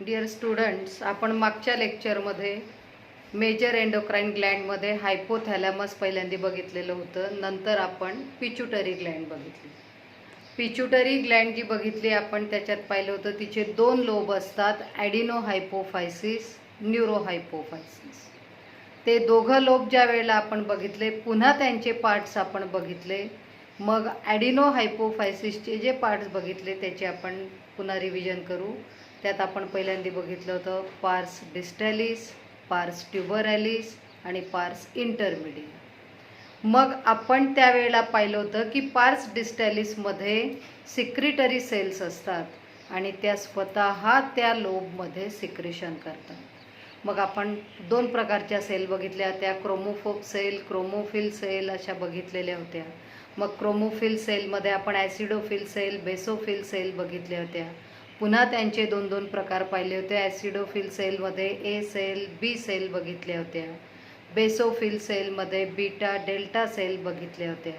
Dear students, आपण मागच्या लेक्चरमध्ये मेजर एंडोक्राइन ग्लँडमध्ये हायपोथॅलॅमस पहिल्यांदा बघितलेलं होतं. नंतर आपण पिच्युटरी ग्लँड बघितली. पिच्युटरी ग्लँड जी बघितली आपण त्याच्यात पाहिलं होतं तिचे दोन लोब असतात, ॲडिनोहायपोफायसिस, न्यूरोहायपोफायसिस. ते दोघं लोब ज्या वेळेला आपण बघितले, पुन्हा त्यांचे पार्ट्स आपण बघितले. मग ॲडिनोहायपोफायसिसचे जे पार्ट्स बघितले त्याचे आपण पुन्हा रिव्हिजन करू. त्यात आपण पहिल्यांदा बघितलं होतं पार्स डिस्टॅलिस, पार्स ट्युबरॅलिस आणि पार्स इंटरमिडिया. मग आपण त्यावेळेला पाहिलं होतं की पार्स डिस्टॅलिसमध्ये सिक्रिटरी सेल्स असतात आणि त्या स्वतः त्या लोबमध्ये सिक्रेशन करतात. मग आपण दोन प्रकारच्या सेल बघितल्या, त्या क्रोमोफोब सेल, क्रोमोफिल सेल अशा बघितलेल्या होत्या. मग क्रोमोफिल सेलमध्ये आपण ॲसिडोफिल सेल, बेसोफिल सेल बघितल्या होत्या. पुन्हा त्यांचे दोन दोन प्रकार पाहिले होते. ॲसिडोफिल सेलमध्ये ए सेल, बी सेल बघितल्या होत्या. बेसोफिल सेलमध्ये बीटा, डेल्टा सेल बघितल्या होत्या.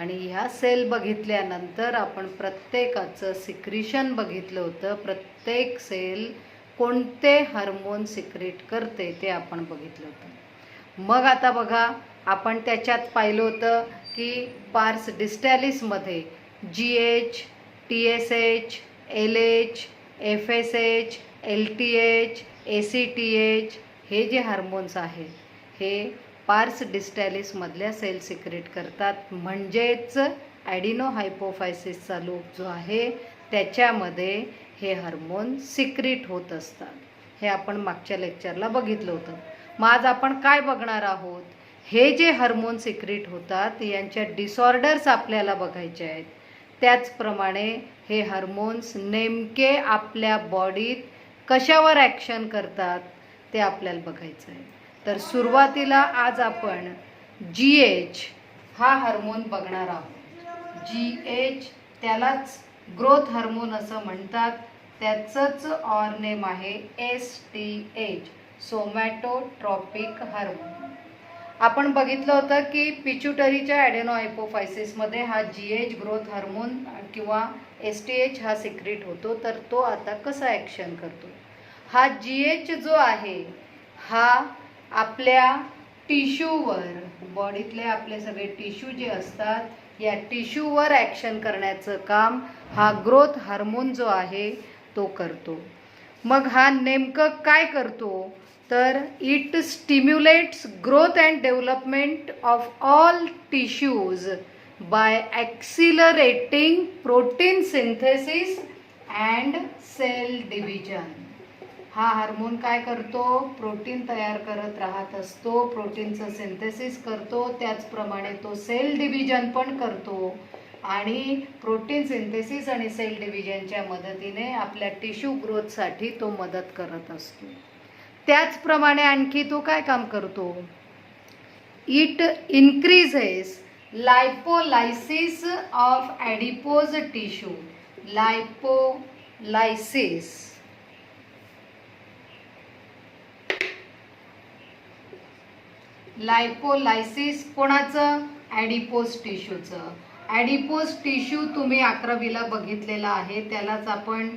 आणि ह्या सेल बघितल्यानंतर आपण प्रत्येकाचं सिक्रिशन बघितलं होतं. प्रत्येक सेल कोणते हार्मोन सिक्रेट करते ते आपण बघितलं होतं. मग आता बघा, आपण त्याच्यात पाहिलं होतं की पार्स डिस्टॅलिसमध्ये GH, TSH, LH, FSH, LTH, ACTH हे जे हार्मोन्स आहेत हे पार्स डिस्टॅलिसमधल्या सेल सिक्रेट करतात. म्हणजेच ॲडिनोहायपोफायसिसचा लोब जो आहे त्याच्यामध्ये हे हार्मोन सिक्रेट होत असतात. हे आपण मागच्या लेक्चरला बघितलं होतं. मग आज आपण काय बघणार आहोत? हे जे हार्मोन सिक्रेट होतात यांच्या डिसऑर्डर्स आपल्याला बघायचे आहेत. त्याचप्रमाणे हे हार्मोन्स नेमके आपल्या बॉडीत कशावर ॲक्शन करतात ते आपल्याला बघायचं आहे. तर सुरुवातीला आज आपण GH हा हार्मोन बघणार आहोत. GH त्यालाच ग्रोथ हार्मोन असं म्हणतात. त्याचंच ऑर नेम आहे STH, सोमॅटोट्रॉपिक हार्मोन. आपण बघितलं होतं की पिच्युटरीच्या ॲडेनोहायपोफायसिसमध्ये हा GH ग्रोथ हार्मोन किंवा STH हा सिक्रेट होतो. तर तो आता कसा ॲक्शन करतो? हा GH जो आहे हा आपल्या टिश्यूवर, बॉडीतले आपले सगळे टिश्यू जे असतात या टिश्यूवर ॲक्शन करण्याचं काम हा ग्रोथ हार्मोन जो आहे तो करतो. मग हा नेमकं काय करतो? तर it stimulates growth and development of all tissues by accelerating protein synthesis and cell division. हा हार्मोन काय करतो? प्रोटीन तयार करत राहत असतो, प्रोटीनचं सिंथेसिस करतो. त्याचप्रमाणे तो सेल डिव्हिजन पण करतो आणि प्रोटीन सिंथेसिस आणि सेल डिव्हिजनच्या मदतीने आपल्या टिश्यू ग्रोथसाठी तो मदत करत असतो. त्याचप्रमाणे आणखी तो काय काम करतो? It increases lipolysis of adipose tissue. Lipolysis lipolysis कोणाचं? ॲडिपोज टिश्यूचं. ॲडिपोज टिश्यू तुम्ही 11वीला बघितलेला आहे. त्यालाच आपण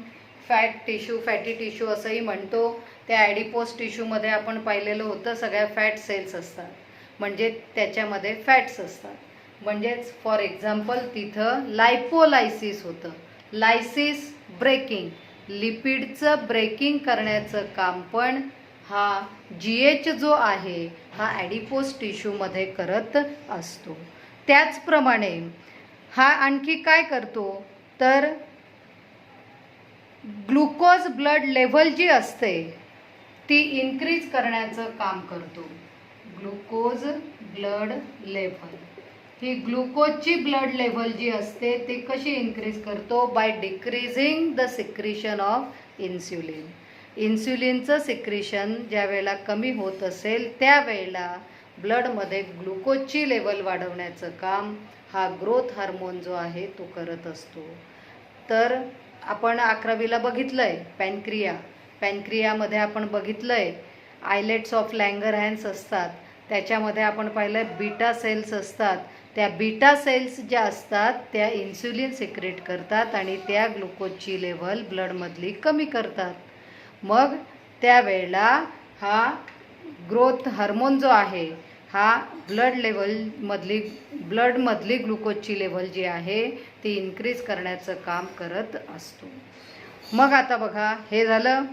फॅटी टिश्यू असंही म्हणतो. त्या ॲडिपोज टिश्यूमध्ये आपण पाहिलेलं होतं सगळ्या फॅट सेल्स असतात, म्हणजे त्याच्यामध्ये फॅट्स असतात. म्हणजेच फॉर एक्झाम्पल तिथं लायपोलायसिस होतं. लायसिस ब्रेकिंग, लिपिडचं ब्रेकिंग करण्याचं काम पण हा GH जो आहे हा ॲडिपोज टिश्यूमध्ये करत असतो. त्याचप्रमाणे हा आणखी काय करतो? तर ग्लुकोज ब्लड लेव्हल जी असते ती इन्क्रीज करण्याचं काम करतो. ग्लुकोज ब्लड लेव्हल, ही ग्लुकोजची ब्लड लेव्हल जी असते ती कशी इन्क्रीज करतो? By decreasing the secretion of insulin. इन्सुलिनचं सिक्रिशन ज्या वेळेला कमी होत असेल त्यावेळेला ब्लडमध्ये ग्लुकोजची लेवल वाढवण्याचं काम हा ग्रोथ हार्मोन जो आहे तो करत असतो. तर आपण 11वीला बघितलं आहे पॅनक्रिया. पॅनक्रियामध्ये आपण बघितलं आहे आयलेट्स ऑफ लँगरहॅन्स असतात. त्याच्यामध्ये आपण पाहिलं बीटा सेल्स असतात. त्या बीटा सेल्स ज्या असतात त्या इन्सुलिन सिक्रेट करतात आणि त्या ग्लुकोजची लेव्हल ब्लडमधली कमी करतात. मग त्यावेळेला हा ग्रोथ हार्मोन जो आहे हा ब्लडमधली ग्लुकोजची लेवल जी आहे ती इन्क्रीज करण्याचं काम करत असतो. मग आता बघा, हे झालं.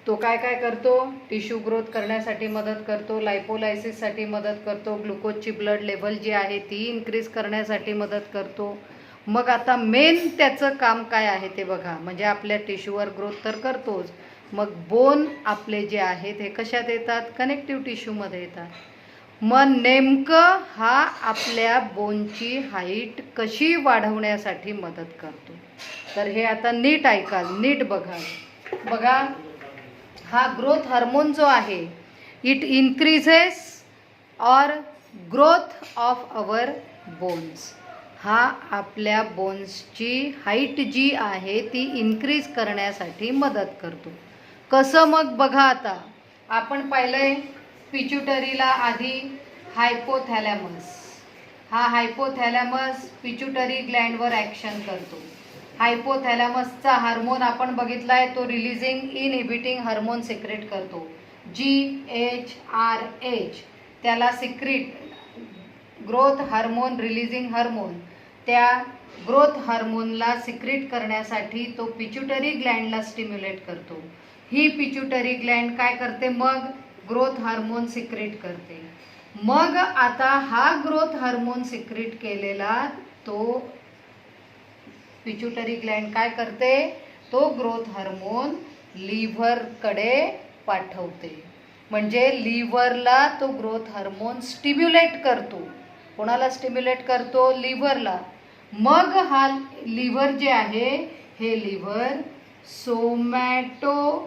तो काय काय करतो? टिश्यू ग्रोथ करण्यासाठी मदत करतो, लायपोलायसिससाठी मदत करतो, ग्लुकोजची ब्लड लेवल जी आहे ती इन्क्रीज करण्यासाठी मदत करतो. मग आता मेन त्याचं काम काय आहे ते बघा. म्हणजे आपल्या टिश्यूवर ग्रोथ तर करतोच, मग बोन आपले जे आहेत हे कशात येतात? कनेक्टिव्ह टिश्यूमध्ये येतात. मग नेमकं हा आपल्या बोनची हाईट कशी वाढवण्यासाठी मदत करतो? तर हे आता नीट ऐकाल, नीट बघाल. बघा, हा ग्रोथ हार्मोन जो आहे इट इन्क्रीजेस और ग्रोथ ऑफ अवर बोन्स. हा आपल्या बोन्सची हाईट जी आहे ती इन्क्रीज करण्यासाठी मदत करतो. कसं? मग बघा, आता आपण पाहिलंय पिच्युटरीला आधी हायपोथॅलॅमस. हा हायपोथॅलॅमस पिच्युटरी ग्लँडवर ॲक्शन करतो. हायपोथॅलॅमसचा हार्मोन आपण बघितलाय, तो रिलीजिंग इनहिबिटिंग हार्मोन सिक्रेट करतो, GHRH. त्याला secrete growth hormone, releasing hormone, त्या ग्रोथ हार्मोनला सिक्रेट करण्यासाठी तो पिच्युटरी ग्लँडला स्टिम्युलेट करतो. ही पिच्युटरी ग्लँड काय करते? मग ग्रोथ हार्मोन सिक्रेट करते. मग आता हा ग्रोथ हार्मोन सिक्रेट केलेला तो पिच्युटरी ग्लँड काय करते? तो ग्रोथ हार्मोन लिव्हरकडे पाठवते. म्हणजे लिव्हरला तो ग्रोथ हार्मोन स्टिम्युलेट करतो. कोणाला स्टिम्युलेट करतो? लिव्हरला. मग हा लिव्हर जे आहे हे लिव्हर सोमॅटोमिडिन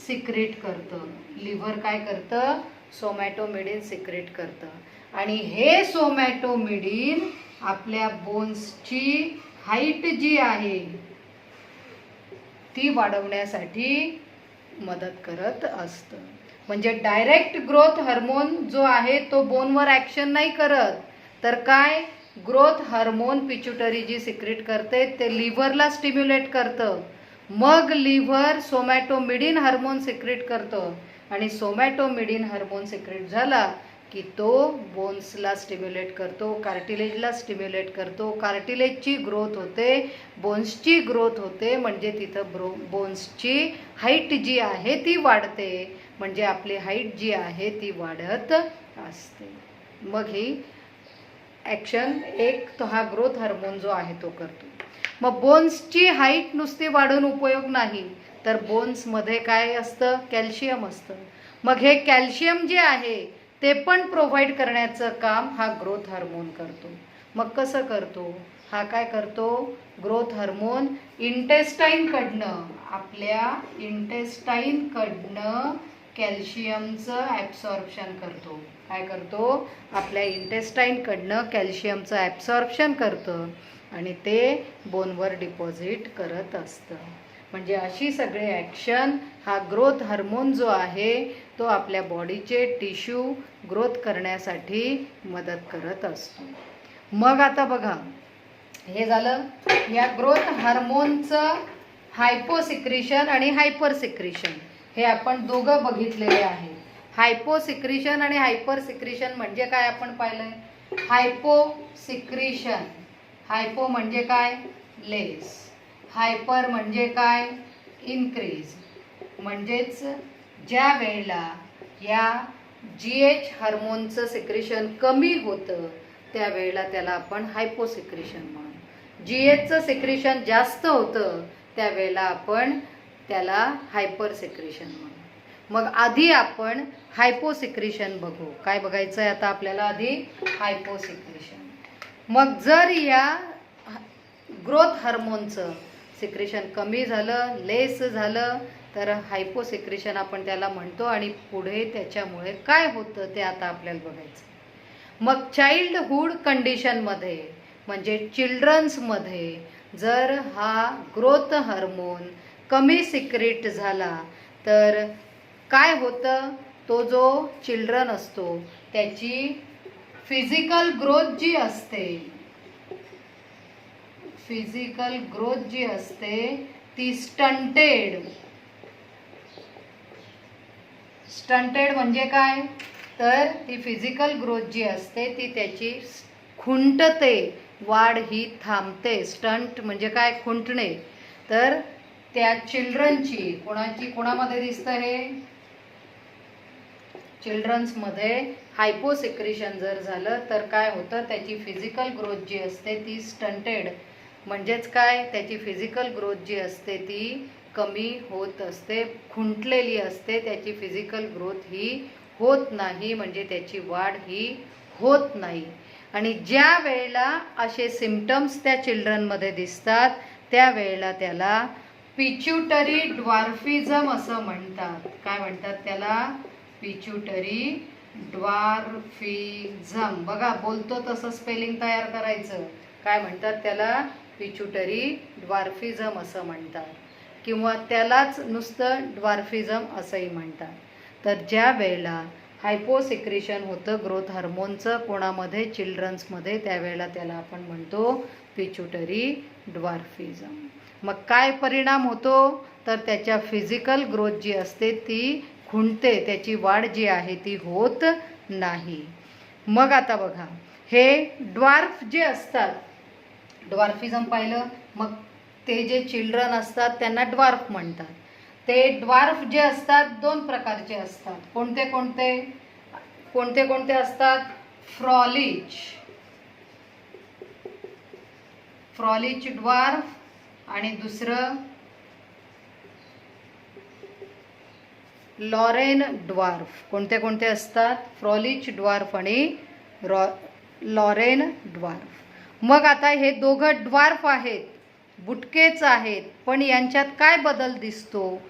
सिक्रेट करतं. लिव्हर काय करतं? सोमॅटोमिडिन सिक्रेट करतं. आणि हे सोमॅटोमिडिन आपल्या बोन्सची हाईट जी आहे ती वाढवण्यासाठी मदत करत असतं. म्हणजे डायरेक्ट ग्रोथ हार्मोन जो आहे तो बोनवर ॲक्शन नाही करत, तर काय? ग्रोथ हार्मोन पिच्युटरी जी सिक्रेट करते ते लिव्हरला स्टिम्युलेट करतं. मग लिव्हर सोमॅटोमिडिन हार्मोन सिक्रेट करतं आणि सोमॅटोमिडिन हार्मोन सिक्रेट झाला की तो बोन्सला स्टिम्युलेट करतो, कार्टिलेजला स्टिम्युलेट करतो. कार्टिलेजची ग्रोथ होते, बोन्सची ग्रोथ होते. म्हणजे तिथं बोन्सची हाईट जी आहे ती वाढते. म्हणजे आपली हाईट जी आहे ती वाढत असते. मग ही ॲक्शन एक तो हा ग्रोथ हार्मोन जो आहे तो करतो. मग बोन्सची हाईट नुसती वाढून उपयोग नाही, तर बोन्समध्ये काय असतं? कॅल्शियम असतं. मग हे कॅल्शियम जे आहे ते पण प्रोव्हाइड करण्याचं काम हा ग्रोथ हार्मोन करतो. मग कसं करतो? हा काय करतो? ग्रोथ हार्मोन इंटेस्टाईनकडनं, आपल्या इंटेस्टाईनकडनं कॅल्शियमचं ॲब्सॉर्प्शन करतो. काय करतो? आपल्या इंटेस्टाईनकडनं कॅल्शियमचं ॲब्सॉर्प्शन करतं आणि ते बोनवर डिपॉझिट करत असतं. म्हणजे अशी सगळे ॲक्शन हा ग्रोथ हार्मोन जो आहे तो आपल्या बॉडीचे टिश्यू ग्रोथ करण्यासाठी मदत करत असतो. मग आता बघा, हे झालं या ग्रोथ हार्मोनचं हायपोसिक्रिशन आणि हायपर सिक्रिशन. हे आपण दोघं बघितलेले आहे. हायपोसिक्रिशन आणि हायपर सिक्रिशन म्हणजे काय आपण पाहिलंय. हायपोसिक्रिशन, हायपो म्हणजे काय? लेस. हायपर म्हणजे काय? इन्क्रीज. म्हणजेच ज्या वेळेला या GH हार्मोनचं सिक्रेशन कमी होतं त्यावेळेला त्याला आपण हायपोसिक्रेशन म्हणू. GHचं सिक्रेशन जास्त होतं त्यावेळेला आपण त्याला हायपर सिक्रेशन म्हणू. मग आधी आपण हायपोसिक्रेशन बघू. काय बघायचं आहे आता आपल्याला? आधी हायपोसिक्रेशन. मग जर या ग्रोथ हार्मोनचं सिक्रेशन कमी झालं, लेस झालं, तर हायपोसिक्रेशन आपण त्याला म्हणतो. आणि पुढे त्याच्यामुळे काय होतं ते आता आपल्याला बघायचं. मग चाइल्डहूड कंडिशनमध्ये म्हणजे चिल्ड्रन्समध्ये जर हा ग्रोथ हार्मोन कमी सिक्रेट झाला तर काय होतं? तो जो चिल्ड्रन असतो त्याची फिजिकल ग्रोथ जी असते ती स्टंटेड स्टंटेड म्हणजे काय, तर ती फिजिकल ग्रोथ जी असते ती त्याची खुंटते, वाढ ही थांबते. स्टंट म्हणजे काय, खुंटणे. तर त्या चिल्ड्रनची कोणामध्ये दिसतं हे, चिल्ड्रन्समध्ये हायपोसिक्रेशन जर झालं तर काय होतं, त्याची फिजिकल ग्रोथ जी असते ती स्टंटेड म्हणजेच काय, त्याची फिजिकल ग्रोथ जी असते ती कमी होत असते, खुंटलेली असते. त्याची फिजिकल ग्रोथ ही होत नाही, म्हणजे त्याची वाढ ही होत नाही. आणि ज्या वेळेला असे सिम्पटम्स त्या चिल्ड्रनमध्ये दिसतात त्यावेळेला त्याला पिच्युटरी ड्वार्फिझम असं म्हणतात. काय म्हणतात त्याला, पिच्युटरी ड्वार्फिझम. बघा बोलतो तसं स्पेलिंग तयार करायचं. काय म्हणतात त्याला, पिच्युटरी ड्वार्फिझम असं म्हणतात, किंवा त्यालाच नुसतं ड्वार्फिझम असंही म्हणतात. तर ज्या वेळेला हायपोसिक्रेशन होतं ग्रोथ हार्मोनचं कोणामध्ये, चिल्ड्रन्समध्ये, त्यावेळेला त्याला आपण म्हणतो पिच्युटरी ड्वार्फिझम. मग काय परिणाम होतो, तर त्याच्या फिजिकल ग्रोथ जी असते ती खुंटते, त्याची वाढ जी आहे ती होत नाही. मग आता बघा, हे ड्वार्फ जे असतात, ड्वार्फिझम पाहिलं, मग ते जे चिल्ड्रन असतात त्यांना ड्वार्फ म्हणतात. ते ड्वार्फ जे असतात दोन प्रकारचे असतात. कोणते कोणते असतात, फ्रॉलिच ड्वार्फ आणि दुसरं लॉरेन ड्वार्फ. कोणते असतात, फ्रॉलिच ड्वार्फ आणि लॉरेन ड्वार्फ. मग आता हे दोघं ड्वार्फ आहेत, बुटकेच आहेत, पण यांच्यात काय बदल दिसतो,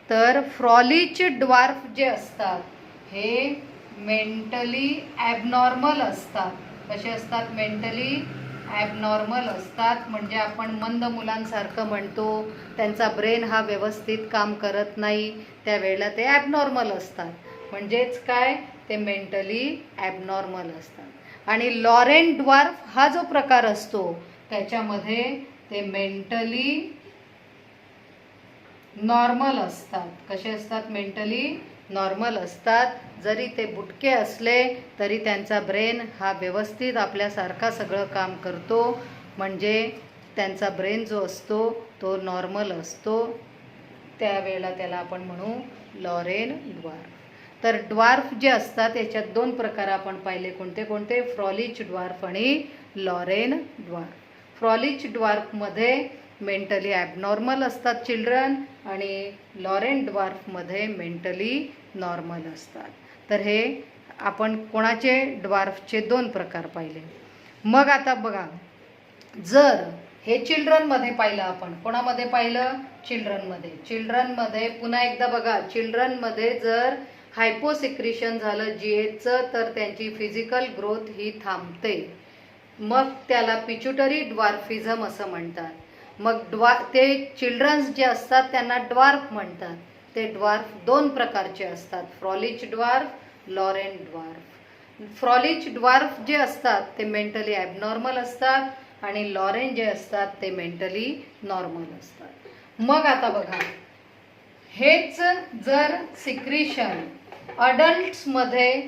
तर फ्रॉलिच ड्वार्फ जे असतात हे मेंटली ॲबनॉर्मल असतात. कसे असतात, मेंटली ॲबनॉर्मल असतात. म्हणजे आपण मंद मुलांसारखं म्हणतो, त्यांचा ब्रेन हा व्यवस्थित काम करत नाही, त्यावेळेला ते ॲबनॉर्मल असतात. म्हणजेच काय, ते मेंटली ॲबनॉर्मल असतात. आणि लॉरेन ड्वार्फ हा जो प्रकार असतो त्याच्यामध्ये ते मेंटली नॉर्मल असतात. कसे असतात, मेंटली नॉर्मल असतात. जरी ते बुटके असले तरी त्यांचा ब्रेन हा व्यवस्थित आपल्यासारखा सगळं काम करतो. म्हणजे त्यांचा ब्रेन जो असतो तो नॉर्मल असतो. त्यावेळेला त्याला आपण म्हणू लॉरेन ड्वार्फ. तर ड्वार्फ जे असतात याच्यात दोन प्रकार आपण पाहिले. कोणते, फ्रॉलिच ड्वार्फ आणि लॉरेन ड्वार्फ. फ्रॉलिच ड्वार्फमध्ये मेंटली ॲबनॉर्मल असतात चिल्ड्रन, आणि लॉरेन ड्वार्फमध्ये मेंटली नॉर्मल असतात. तर हे आपण कोणाचे, ड्वार्फचे दोन प्रकार पाहिले. मग आता बघा, जर हे चिल्ड्रनमध्ये पाहिलं आपण, कोणामध्ये पाहिलं, चिल्ड्रनमध्ये पुन्हा एकदा बघा, चिल्ड्रनमध्ये जर हायपोसिक्रेशन झालं जीएचचं तर त्यांची फिजिकल ग्रोथ ही थांबते. मग त्याला पिच्युटरी ड्वार्फिझम असं म्हणतात. मग ते चिल्ड्रन्स जे असतात त्यांना ड्वार्फ म्हणतात. ते ड्वार्फ दोन प्रकारचे असतात, Frohlich dwarf, Laurene dwarf. फ्रॉलिच dwarf जे असतात ते मेंटली ॲबनॉर्मल असतात, आणि लॉरेन जे असतात ते मेंटली नॉर्मल असतात. मग आता बघा, हेच जर सिक्रेशन अडल्ट्समध्ये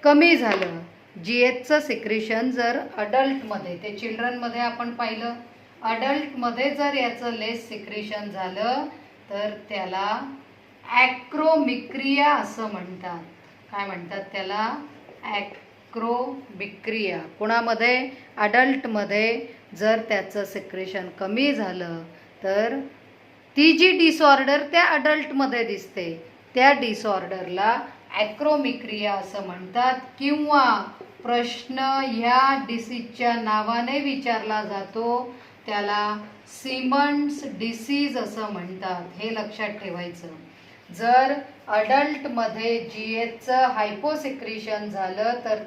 कमी झालं, जीएचचं सिक्रेशन जर अडल्टमध्ये, ते चिल्ड्रनमध्ये आपण पाहिलं, अडल्टमध्ये जर याचं लेस सिक्रेशन झालं तर त्याला ॲक्रोमिक्रिया असं म्हणतात. काय म्हणतात त्याला, ॲक्रोमिक्रिया. कोणामध्ये, अडल्टमध्ये जर त्याचं सिक्रेशन कमी झालं तर ती जी डिसऑर्डर त्या अडल्टमध्ये दिसते त्या डिसऑर्डरला ॲक्रोमिक्रिया असं म्हणतात. किंवा प्रश्न ह्या डिसीजच्या नावाने विचारला जातो, त्याला सिमन्स डिसीज असं म्हणतात. हे लक्षात ठेवायचं. जर अडल्टमध्ये जीएचचं हायपोसिक्रेशन झालं तर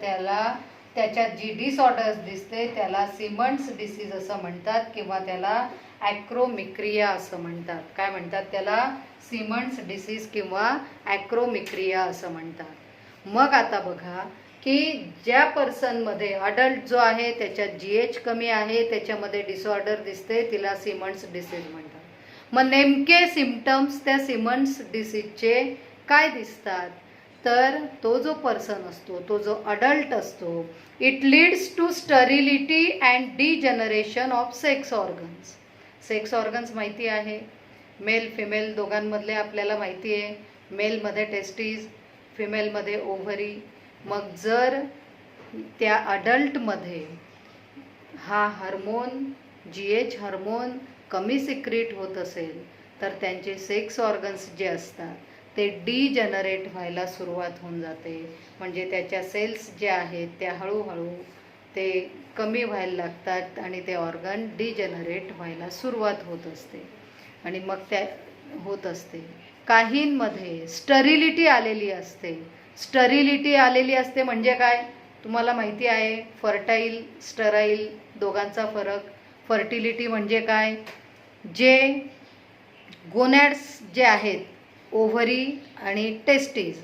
त्याच्यात जी डिसऑर्डर्स दिसते त्याला सिमन्स डिसीज असं म्हणतात, किंवा त्याला ॲक्रोमिक्रिया असं म्हणतात. काय म्हणतात त्याला, सिमन्स डिसीज किंवा ॲक्रोमिक्रिया असं म्हणतात. मग आता बघा की ज्या पर्सनमध्ये, अडल्ट जो आहे त्याच्यात जीएच कमी आहे, त्याच्यामध्ये डिसऑर्डर दिसते, तिला सिमन्स डिसीज म्हणतात. मग नेमके सिम्पटम्स त्या सिमन्स डिसीजचे काय दिसतात, तर तो जो पर्सन असतो, तो जो अडल्ट असतो, it leads to sterility and degeneration of sex organs. Sex organs माहिती आहे, मेल फिमेल दोघांमधले आपल्याला माहिती आहे. मेलमध्ये टेस्टीज, फिमेलमध्ये ओव्हरी. मग जर त्या अडल्टमध्ये हा हार्मोन GH हार्मोन कमी सिक्रीट होत असेल तर त्यांचे सेक्स ऑर्गन्स जे असतात ते डिजनरेट व्हायला सुरुवात होऊन जाते. म्हणजे त्याच्या सेल्स जे आहेत त्या हळूहळू ते कमी व्हायला लागतात आणि ते ऑर्गन डिजनरेट व्हायला सुरुवात होत असते आणि मग त्या होत असते. काहींमध्ये स्टरिलिटी आलेली असते. स्टरिलिटी आलेली असते म्हणजे काय तुम्हाला माहिती आहे, फर्टाईल स्टराईल दोघांचा फरक. फर्टिलिटी म्हणजे काय, जे गोनॅड्स जे आहेत, ओव्हरी आणि टेस्टीज,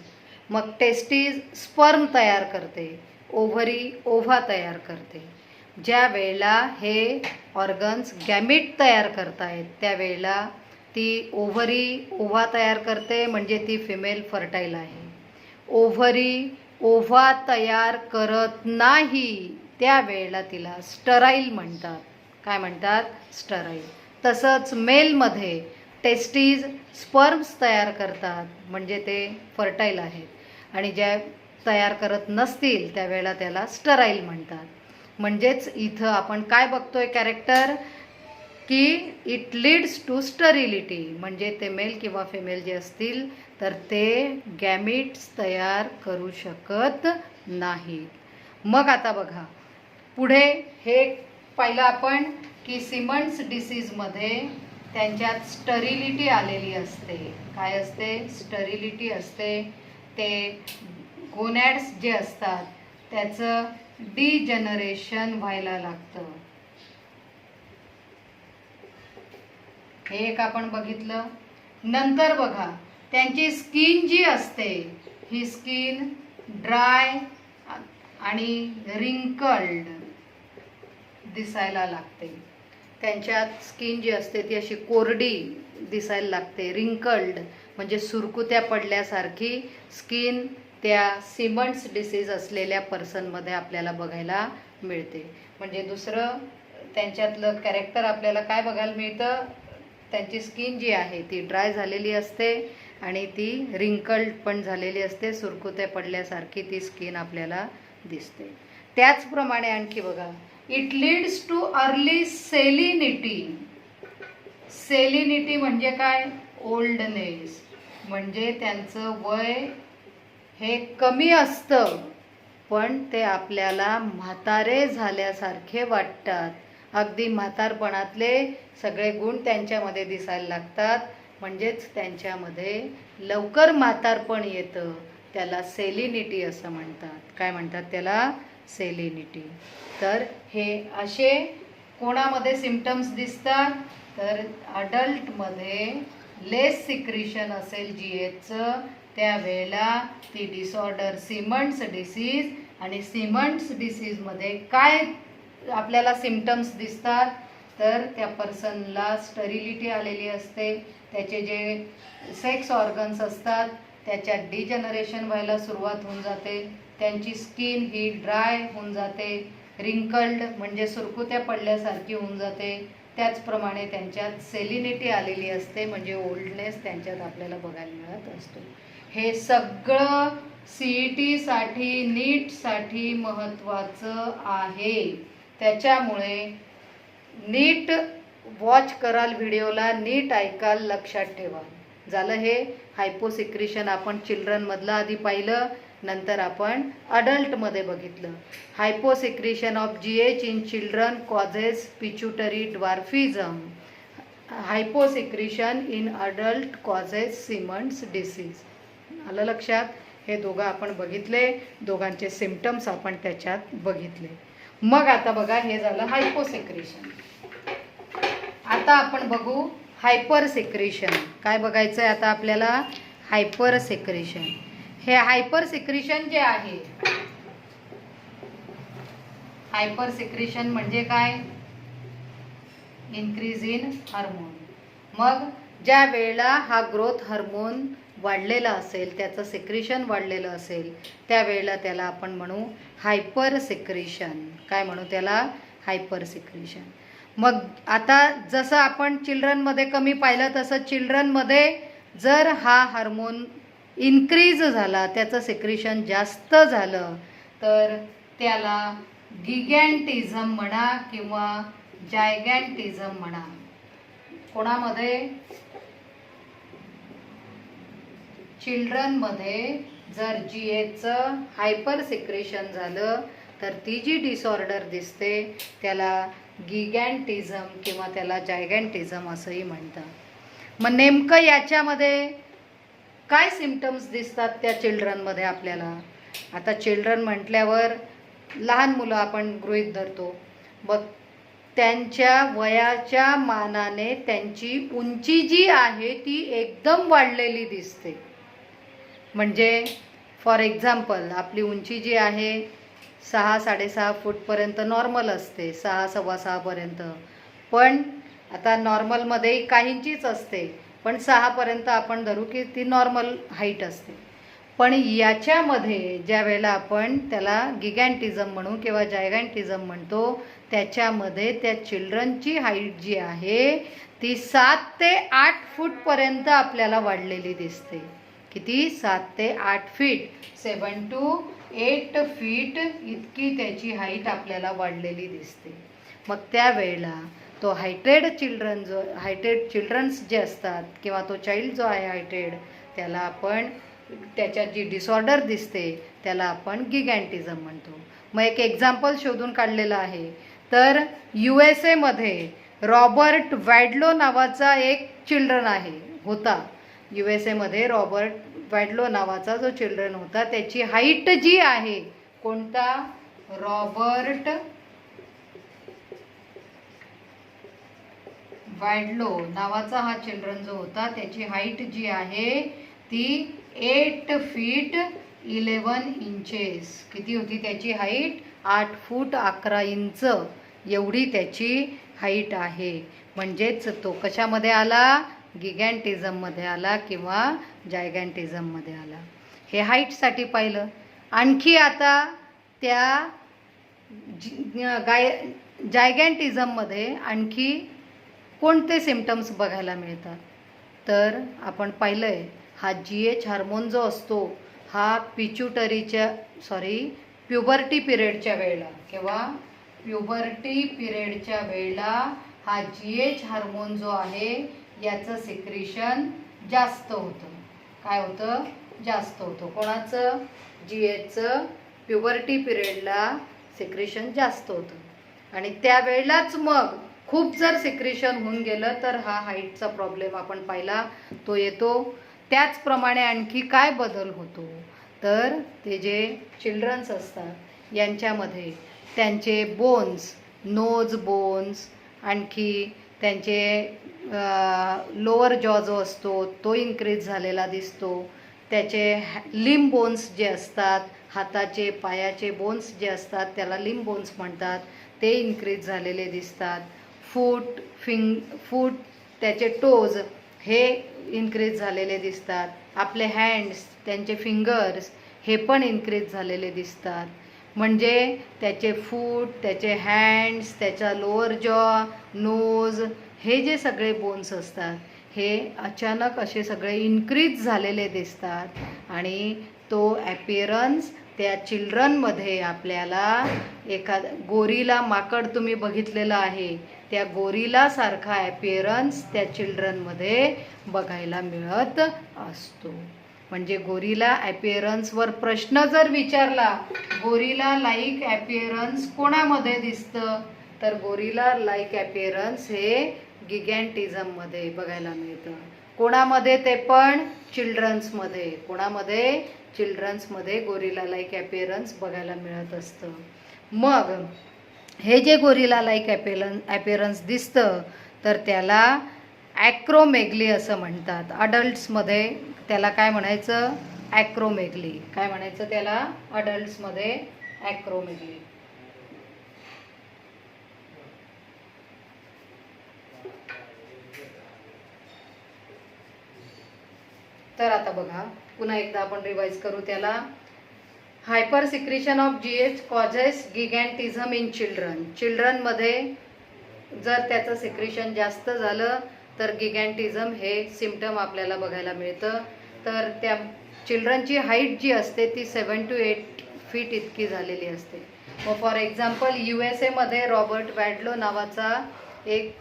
मग टेस्टीज स्पर्म तयार करते, ओव्हरी ओव्हा तयार करते. ज्या वेळेला हे ऑर्गन्स गॅमिट तयार करतायत त्यावेळेला ती ओव्हरी ओव्हा तयार करते म्हणजे ती फिमेल फर्टाईल आहे. ओव्हरी ओव्हा तयार करत नाही त्यावेळेला तिला स्टराईल म्हणतात. काय म्हणतात, स्टराईल. तसंच मेलमध्ये टेस्टीज स्पर्म्स तयार करतात म्हणजे ते फर्टाईल आहेत आणि ज्या तयार करत नसतील त्यावेळेला त्याला स्टराईल म्हणतात. म्हणजेच इथं आपण काय बघतोय कॅरेक्टर की इट लीड्स टू स्टरिलिटी, म्हणजे ते मेल किंवा फिमेल जे असतील तर ते गॅमिट्स तयार करू शकत नाहीत. मग आता बघा पुढे हे पाहिलं आपण की सिमन्स डिसीजमध्ये त्यांच्यात स्टरिलिटी आलेली असते. काय असते, स्टरिलिटी असते. ते गोनॅड्स जे असतात त्याचं डिजनरेशन व्हायला लागतं. हे एक आपण बघितलं. नंतर बघा त्यांची स्किन जी असते ही स्किन ड्राय आणि रिंकल्ड दिसायला लागते. त्यांच्यात स्किन जी असते ती अशी कोरडी दिसायला लागते. रिंकल्ड म्हणजे सुरकुत्या पडल्यासारखी स्किन त्या सिमन्स डिसीज असलेल्या पर्सनमध्ये आपल्याला बघायला मिळते. म्हणजे दुसरं त्यांच्यातलं कॅरेक्टर आपल्याला काय बघायला मिळतं, त्यांची स्किन जी आहे ती ड्राय झालेली असते आणि ती रिंकल्ड पण झालेली असते. सुरकुत्या पडल्यासारखी ती स्किन आपल्याला दिसते. त्याचप्रमाणे आणखी बघा it leads to early senility. Senility म्हणजे काय, ओल्डनेस. म्हणजे त्यांचं वय हे कमी असतं पण ते आपल्याला म्हातारे झाल्यासारखे वाटतात. अगदी म्हातारपणातले सगळे गुण त्यांच्यामध्ये दिसायला लागतात. म्हणजेच त्यांच्यामध्ये लवकर म्हातारपण येतं. त्याला सेलिनिटी असं म्हणतात. काय म्हणतात त्याला, सेलिनिटी. तर हे असे कोणामध्ये सिम्पटम्स दिसतात तर अडल्टमध्ये लेस सिक्रिशन असेल GHचं त्यावेळेला ती डिसऑर्डर सिमन्स डिसीज. आणि सिमन्स डिसीजमध्ये काय आपल्याला सिम्पटम्स दिसतात तर त्या पर्सनला स्टरिलिटी आलेली असते. त्याचे जे सेक्स ऑर्गन्स असतात त्याच्यात डिजनरेशन व्हायला सुरुवात होऊन जाते. त्यांची स्किन ही ड्राय होऊन जाते. रिंकल्ड म्हणजे सुरकुत्या पडल्यासारखी होऊन जाते. त्याचप्रमाणे त्यांच्यात सेलिनिटी आलेली असते म्हणजे ओल्डनेस त्यांच्यात आपल्याला बघायला मिळत असतो. हे सगळं CET-साठी नीटसाठी महत्त्वाचं आहे. त्याच्यामुळे नीट वॉच कराल व्हिडिओला, नीट ऐकाल, लक्षात ठेवा. झालं हे हायपोसिक्रिशन आपण चिल्ड्रनमधलं आधी पाहिलं, नंतर आपण अडल्टमध्ये बघितलं. Hyposecretion of GH in children causes pituitary dwarfism. Hyposecretion in adult causes Simmonds disease. आलं लक्षात. हे दोघं आपण बघितले, दोघांचे सिम्पटम्स आपण त्याच्यात बघितले. मग आता बघा हे झालं हायपोसिक्रिशन. आता आपण बघू हायपर सिक्रिशन. काय बघायचं आहे आता आपल्याला, हायपर सिक्रिशन. हे हायपर सिक्रिशन जे आहे, हायपर सिक्रिशन म्हणजे काय, इन्क्रीज इन हार्मोन. मग ज्या वेळेला हा ग्रोथ हार्मोन वाढलेला असेल, त्याचं सिक्रिशन वाढलेलं असेल, त्यावेळेला त्याला आपण म्हणू हायपर सिक्रिशन. काय म्हणू त्याला? Hyper secretion. मग आता जसं आपण चिल्ड्रनमध्ये कमी पाहिलं, तसं चिल्ड्रनमध्ये जर हा हार्मोन इन्क्रीज झाला, त्याचं सिक्रिशन जास्त झालं, तर त्याला गिगॅन्टिझम म्हणा किंवा जायगॅन्टिझम म्हणा. कोणामध्ये? चिल्ड्रनमध्ये जर GHचं हायपर सिक्रेशन झालं, तर ती जी डिसऑर्डर दिसते त्याला गिगॅन्टिझम किंवा त्याला जायगॅन्टिझम असंही म्हणतात. मग नेमकं याच्यामध्ये काय सिम्पटम्स दिसतात त्या चिल्ड्रनमध्ये आपल्याला? आता चिल्ड्रन म्हटल्यावर लहान मुलं आपण गृहीत धरतो. मग त्यांच्या वयाच्या मानाने त्यांची उंची जी आहे ती एकदम वाढलेली दिसते. म्हणजे फॉर एक्झाम्पल, आपली उंची जी आहे 6-6.5 फूटपर्यंत नॉर्मल असते, 6-6.25पर्यंत. पण आता नॉर्मलमध्ये काहींचीच असते, पण 6पर्यंत आपण धरू की ती नॉर्मल हाईट असते. पण याच्यामध्ये ज्या वेळेला आपण त्याला गिगॅन्टिझम म्हणू किंवा जायगॅन्टिझम म्हणतो, त्याच्यामध्ये त्या चिल्ड्रनची हाईट जी आहे ती 7 ते 8 फूटपर्यंत आपल्याला वाढलेली दिसते. किती? 7 ते 8 फीट, 7 to 8 फीट इतकी त्याची हाईट आपल्याला वाढलेली दिसते. मग त्यावेळेला तो हायटेड चिल्ड्रन्स जे असतात किंवा तो चाइल्ड जो आहे हायटेड, त्याला आपण त्याच्यात जी डिसऑर्डर दिसते त्याला आपण गिगॅन्टिझम म्हणतो. मग एक एक्झाम्पल शोधून काढलेलं आहे. तर USA मध्ये रॉबर्ट वॅडलो नावाचा एक चिल्ड्रन होता. USA मध्ये रॉबर्ट वॅडलो नावाचा जो चिल्ड्रन होता, त्याची हाईट जी आहे, कोणता? रॉबर्ट वॅडलो नावाचा हा चिल्ड्रन जो होता, त्याची हाईट जी आहे ती 8 फीट 11 इंचेस. किती होती त्याची हाईट? 8 फूट 11 इंच एवढी त्याची हाईट आहे. म्हणजेच तो कशामध्ये आला? गिगॅन्टिझममध्ये आला किंवा जायगॅन्टिझममध्ये आला. हे हाईटसाठी पाहिलं. आणखी आता त्या जायगॅन्टिझममध्ये आणखी कोणते सिम्पटम्स बघायला मिळतात? तर आपण पाहिलं आहे, हा GH हार्मोन जो असतो, हा प्युबर्टी पिरियडच्या वेळेला किंवा प्युबर्टी पिरियडच्या वेळेला हा GH हार्मोन जो आहे याचं सिक्रिशन जास्त होतं. काय होतं? जास्त होतं. कोणाचं? GHचं प्युबर्टी पिरियडला सिक्रिशन जास्त होतं. आणि त्यावेळेलाच मग खूप जर सिक्रिशन होऊन गेलं तर हा हाईटचा प्रॉब्लेम आपण पाहिला तो येतो. त्याचप्रमाणे आणखी काय बदल होतो? तर ते जे चिल्ड्रन्स असतात यांच्यामध्ये त्यांचे बोन्स, नोज बोन्स, आणखी त्यांचे लोअर जॉ जो असतो तो इन्क्रीज झालेला दिसतो. त्याचे लिम्ब बोन्स जे असतात, हाताचे पायाचे बोन्स जे असतात त्याला लिम्ब बोन्स म्हणतात, ते इन्क्रीज झालेले दिसतात. फूट त्याचे टोज हे इन्क्रीज झालेले दिसतात. आपले हँड्स, त्यांचे फिंगर्स हे पण इन्क्रीज झालेले दिसतात. म्हणजे त्याचे फूट, त्याचे हँड्स, त्याचा लोअर जॉ, नोज हे जे सगळे बोन्स असतात हे अचानक असे सगळे इन्क्रीज झालेले दिसतात. आणि तो ॲपिअरन्स त्या चिल्ड्रनमध्ये आपल्याला गोरिला माकड तुम्ही बघितलेलं आहे, त्या गोरिलासारखा ॲपिअरन्स त्या चिल्ड्रनमध्ये बघायला मिळत असतो. म्हणजे गोरिला ॲपिअरन्सवर प्रश्न जर विचारला, गोरिला लाईक ॲपिअरन्स कोणामध्ये दिसतं? तर गोरिला लाईक ॲपिअरन्स हे गिगॅन्टिझममध्ये बघायला मिळतं. कोणामध्ये? ते पण चिल्ड्रन्समध्ये. कोणामध्ये? चिल्ड्रन्समध्ये गोरिला लाईक ॲपिअरन्स बघायला मिळत असतं. मग हे जे गोरिला लाईक ॲपिअरन्स दिसतं तर त्याला ॲक्रोमेगली असं म्हणतात. अडल्ट्समध्ये त्याला काय म्हणायचं? ॲक्रोमेगली. काय म्हणायचं त्याला? अडल्ट्समध्ये ॲक्रोमेगली. तर आता बघा पुन्हा एकदा आपण रिवाइज करू त्याला. Hyper secretion of GH causes gigantism in children. चिल्ड्रनमध्ये जर त्याचं सिक्रेशन जास्त झालं तर गिगॅन्टिझम हे सिम्पटम आपल्याला बघायला मिळतं. तर त्या चिल्ड्रनची हाईट जी असते ती 7 to 8 फीट इतकी झालेली असते. मग फॉर एक्झाम्पल USA मध्ये रॉबर्ट वॅडलो नावाचा एक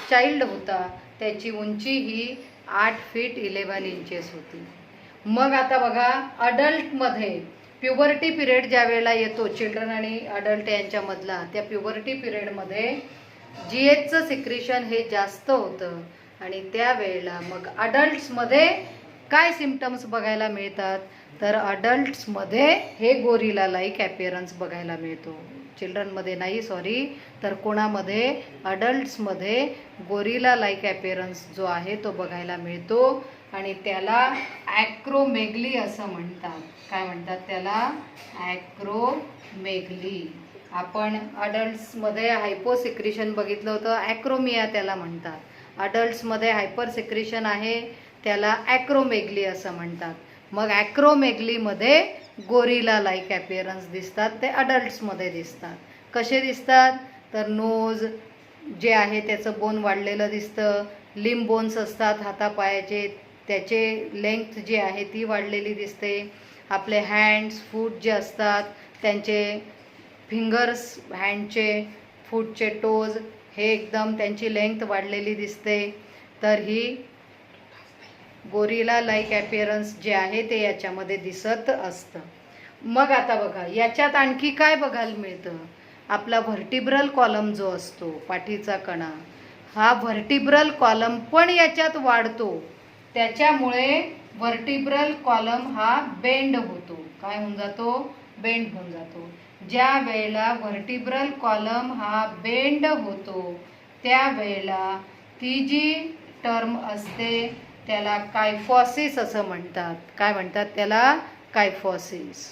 चाइल्ड होता, त्याची उंची ही 8 फीट 11 इंचेस होती. मग आता बघा अडल्टमध्ये प्युबर्टी पिरियड ज्या वेळेला येतो चिल्ड्रन आणि अडल्ट यांच्यामधला, त्या प्युबर्टी पिरियडमध्ये GHचं सिक्रेशन हे जास्त होतं आणि त्यावेळेला मग अडल्ट्समध्ये काय सिम्पटम्स बघायला मिळतात तर अडल्ट्समध्ये हे गोरिला लाईक ॲपिअरन्स बघायला मिळतो. चिल्ड्रनमध्ये नाही सॉरी, तर कोणामध्ये अडल्ट्समध्ये गोरिला लाईक ॲपिअरन्स जो आहे तो बघायला मिळतो आणि त्याला ॲक्रोमेगली असं म्हणतात. काय म्हणतात त्याला? ॲक्रोमेगली. आपण अडल्ट्समध्ये हायपोसिक्रेशन बघितलं होतं, ॲक्रोमिया त्याला म्हणतात. अडल्ट्समध्ये हायपर सिक्रेशन आहे त्याला ॲक्रोमेगली असं म्हणतात. मग ॲक्रोमेगलीमध्ये गोरिला लाईक ॲपिअरन्स दिसतात, ते अडल्ट्समध्ये दिसतात. कसे दिसतात तर नोज जे आहे त्याचं बोन वाढलेलं दिसतं, लिम्ब बोन्स असतात हातापायाचे त्याचे लेंथ जी आहे ती वाढलेली दिसते. आपले हँड्स फूट जे असतात त्यांचे फिंगर्स, हँडचे फूटचे टोज हे एकदम त्यांची लेंथ वाढलेली दिसते. तर ही गोरिला लाईक ॲपिअरन्स जे आहे ते याच्यामध्ये दिसत असतं. मग आता बघा याच्यात आणखी काय बघायला मिळतं. आपला व्हर्टिब्रल कॉलम जो असतो पाठीचा कणा, हा व्हर्टिब्रल कॉलम पण याच्यात वाढतो. त्याच्यामुळे व्हर्टिब्रल कॉलम हा बेंड होतो. काय होऊन जातो? बेंड होऊन जातो. ज्या वेळेला व्हर्टिब्रल कॉलम हा बेंड होतो त्यावेळेला ती जी टर्म असते त्याला कायफॉसिस असं म्हणतात. काय म्हणतात त्याला? कायफॉसिस.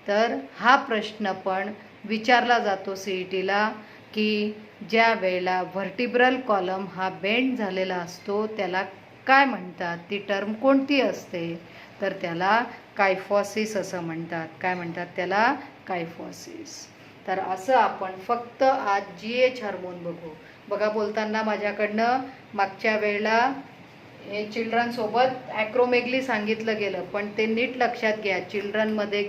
तर हा प्रश्न पण विचारला जातो CETला की ज्या वेळेला व्हर्टिब्रल कॉलम हा बेंड झालेला असतो त्याला काय म्हणतात, ती टर्म कोणती असते तर त्याला कायफॉसिस असं म्हणतात. काय म्हणतात त्याला? कायफॉसिस. तर असं आपण फक्त आज GH हार्मोन बघू. बघा बोलताना माझ्याकडनं मागच्या वेळेला हे चिल्ड्रनसोबत ॲक्रोमेगली सांगितलं गेलं, पण ते नीट लक्षात घ्या. चिल्ड्रनमध्ये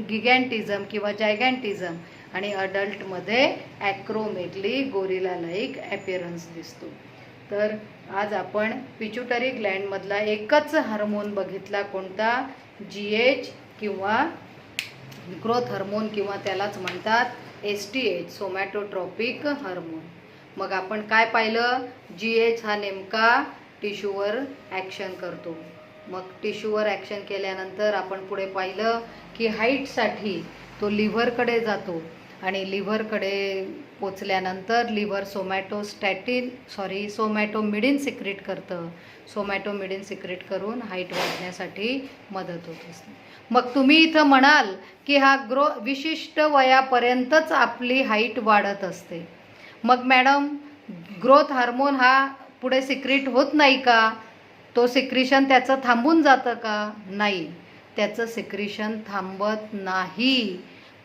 गिगॅन्टिझम किंवा जायगॅन्टिझम आणि अडल्टमध्ये ॲक्रोमेगली गोरिला लाईक ॲपिअरन्स दिसतो. तर आज आपण पिच्युटरी ग्लँडमधला एकच हार्मोन बघितला, कोणता? GH किंवा ग्रोथ हार्मोन किंवा त्यालाच म्हणतात STH सोमॅटोट्रॉपिक हार्मोन. मग आपण काय पाहिलं? GH हा नेमका टिश्यूवर ॲक्शन करतो. मग टिश्यूवर ॲक्शन केल्यानंतर आपण पुढे पाहिलं की हाईटसाठी तो लिव्हरकडे जातो आणि लिव्हरकडे पोचल्यानंतर लिव्हर सोमॅटोमिडिन सिक्रेट करतं. सोमॅटोमिडिन सिक्रेट करून हाईट वाढण्यासाठी मदत होत असते. मग तुम्ही इथं म्हणाल की हा विशिष्ट वयापर्यंतच आपली हाईट वाढत असते. मग मॅडम ग्रोथ हार्मोन हा पुढे सिक्रेट होत नाही का? तो सिक्रेशन त्याचं थांबून जातं का? नाही, त्याचं सिक्रेशन थांबत नाही,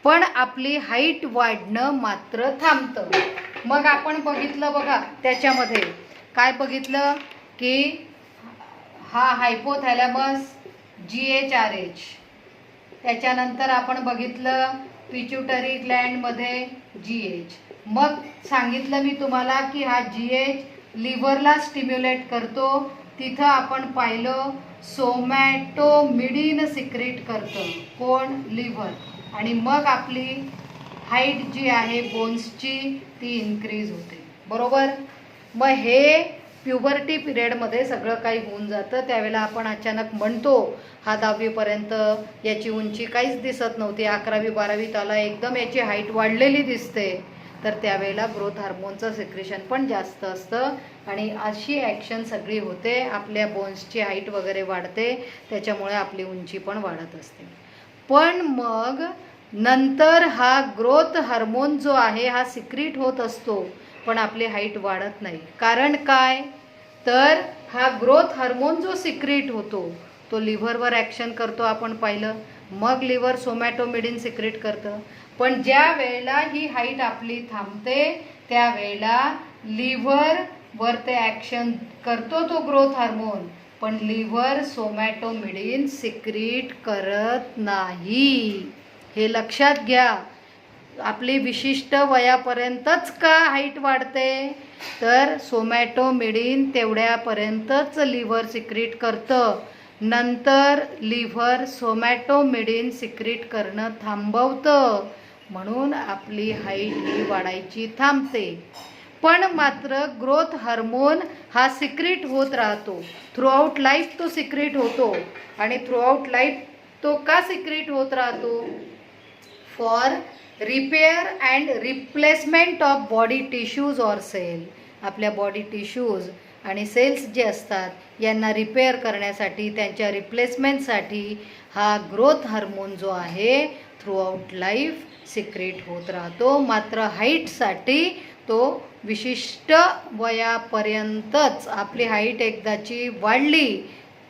पण आपली हाईट वाढणं मात्र थांबतं. मग आपण बघितलं बघा त्याच्यामध्ये काय बघितलं की हा हायपोथॅलॅमस GHRH. त्याच्यानंतर आपण बघितलं पिच्युटरी ग्लँडमध्ये GH. मग सांगितलं मी तुम्हाला की हा GH लिव्हरला स्टिम्युलेट करतो. तिथं आपण पाहिलं सोमॅटोमिडिन सिक्रेट करतं. कोण? लिव्हर. आणि मग आपली हाईट जी आहे बोन्सची ती इन्क्रीज होते. बरोबर? मग हे प्युबर्टी पिरियडमध्ये सगळं काही होऊन जातं. त्यावेळेला आपण अचानक म्हणतो हा 10वीपर्यंत याची उंची काहीच दिसत नव्हती, 11वी 12वीत आला एकदम याची हाईट वाढलेली दिसते. तर त्यावेळेला ग्रोथ हार्मोनचं सिक्रेशन पण जास्त असतं आणि अशी ॲक्शन सगळी होते. आपल्या बोन्सची हाईट वगैरे वाढते, त्याच्यामुळे आपली उंची पण वाढत असते. पण मग नंतर हा ग्रोथ हार्मोन जो आहे हा सिक्रेट होत असतो, पण आपली हाईट वाढत नाही. कारण काय? तर हा ग्रोथ हार्मोन जो सिक्रेट होतो तो लिव्हरवर ॲक्शन करतो आपण पाहिलं, मग लिव्हर सोमॅटोमिडिन सिक्रेट करतं. पण ज्या वेळेला ही हाईट आपली थांबते त्यावेळेला लिव्हरवर ते ॲक्शन करतो तो ग्रोथ हार्मोन, पण लिव्हर सोमॅटोमिडिन सिक्रीट करत नाही. हे लक्षात घ्या. आपली विशिष्ट वयापर्यंतच का हाईट वाढते, तर सोमॅटोमिडिन तेवढ्यापर्यंतच लिव्हर सिक्रीट करतं. नंतर लिव्हर सोमॅटोमिडिन सिक्रीट करणं थांबवतं, म्हणून आपली हाईट ही वाढायची थांबते. पण मात्र ग्रोथ हार्मोन हा सिक्रीट होत राहतो. थ्रूआउट लाईफ तो सिक्रीट होतो. आणि थ्रूआउट लाईफ तो का सिक्रीट होत राहतो, for repair and replacement of body tissues or cell. आपल्या बॉडी टिश्यूज आणि सेल्स जे असतात यांना रिपेअर करण्यासाठी, त्यांच्या रिप्लेसमेंटसाठी हा ग्रोथ हार्मोन जो आहे थ्रूआउट लाईफ सिक्रेट होत राहतो. मात्र हाईटसाठी तो विशिष्ट वयापर्यंतच, आपली हाईट एकदाची वाढली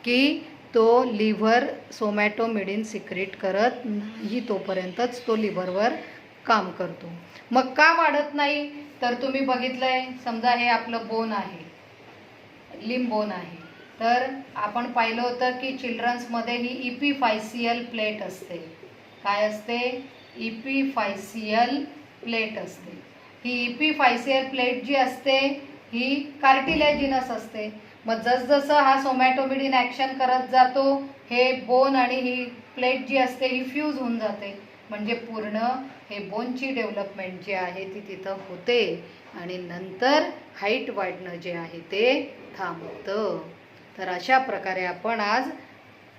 की तो लिव्हर सोमॅटोमिडिन सिक्रेट करत नाही, तोपर्यंतच तो लिव्हरवर काम करतो. मग का वाढत नाही, तर तुम्ही बघितलंय, समजा हे आपलं बोन आहे, लिम्ब बोन आहे, तर आपण पाहिलं होतं की चिल्ड्रन्समध्ये ही इपिफायसियल प्लेट असते. काय असते, इपिफायसियल प्लेट असते. ही इपिफायसियल प्लेट जी असते ही कार्टिलेजिनस असते. मग जसजसं हा सोमॅटोमिडिन ॲक्शन करत जातो, हे बोन आणि ही प्लेट जी असते ही फ्यूज होऊन जाते. म्हणजे पूर्ण हे बोनची डेव्हलपमेंट जी आहे ती तिथं होते आणि नंतर हाईट वाढणं जे आहे ते थांबतं. तर अशा प्रकारे आपण आज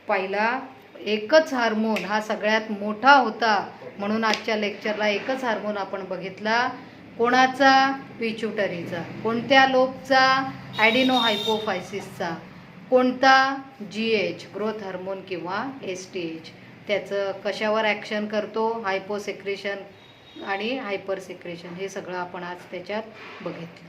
पहिला एकच हार्मोन हा सगळ्यात मोठा होता, म्हणून आजच्या लेक्चरला एकच हार्मोन आपण बघितला. कोणाचा, पिच्युटरीचा. कोणत्या लोबचा, ॲडिनोहायपोफायसिसचा. कोणता, GH ग्रोथ हार्मोन किंवा STH. त्याचं कशावर ॲक्शन करतो, हायपोसेक्रेशन आणि हायपर सेक्रेशन, हे सगळं आपण आज त्याच्यात बघितलं.